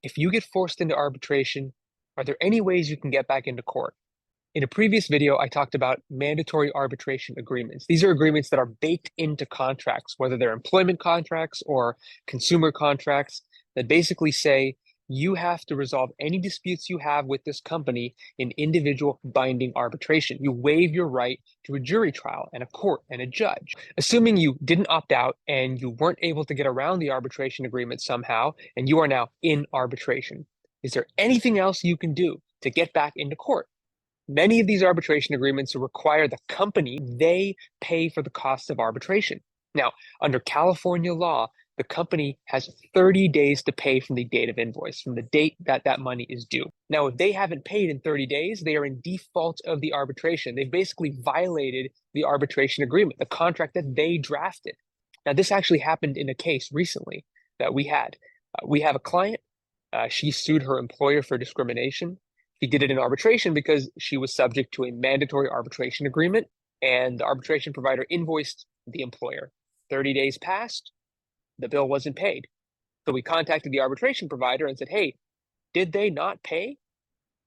If you get forced into arbitration, are there any ways you can get back into court? In a previous video, I talked about mandatory arbitration agreements. These are agreements that are baked into contracts, whether they're employment contracts or consumer contracts, that basically say you have to resolve any disputes you have with this company in individual binding arbitration. You waive your right to a jury trial and a court and a judge. Assuming you didn't opt out and you weren't able to get around the arbitration agreement somehow, and you are now in arbitration, is there anything else you can do to get back into court? Many of these arbitration agreements require the company, they pay for the costs of arbitration. Now, under California law, the company has 30 days to pay from the date of invoice, from the date that that money is due. Now, if they haven't paid in 30 days, they are in default of the arbitration. They've basically violated the arbitration agreement, the contract that they drafted. Now, this actually happened in a case recently that we had. We have a client. She sued her employer for discrimination. She did it in arbitration because she was subject to a mandatory arbitration agreement, and the arbitration provider invoiced the employer. 30 days passed, the bill wasn't paid. So we contacted the arbitration provider and said, hey, did they not pay?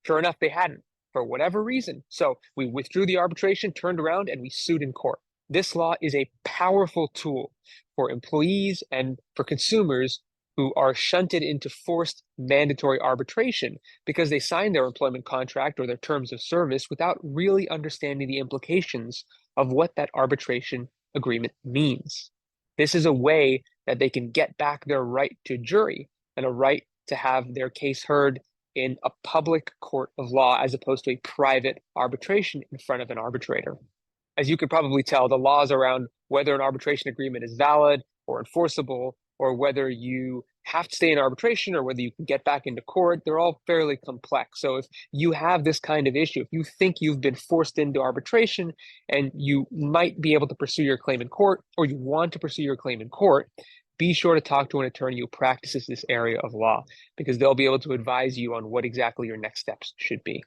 Sure enough, they hadn't, for whatever reason. So we withdrew the arbitration, turned around, and we sued in court. This law is a powerful tool for employees and for consumers who are shunted into forced mandatory arbitration because they signed their employment contract or their terms of service without really understanding the implications of what that arbitration agreement means. This is a way that they can get back their right to jury and a right to have their case heard in a public court of law as opposed to a private arbitration in front of an arbitrator. As you could probably tell, the laws around whether an arbitration agreement is valid or enforceable, or whether you have to stay in arbitration or whether you can get back into court, they're all fairly complex. So if you have this kind of issue, if you think you've been forced into arbitration and you might be able to pursue your claim in court, or you want to pursue your claim in court, be sure to talk to an attorney who practices this area of law because they'll be able to advise you on what exactly your next steps should be.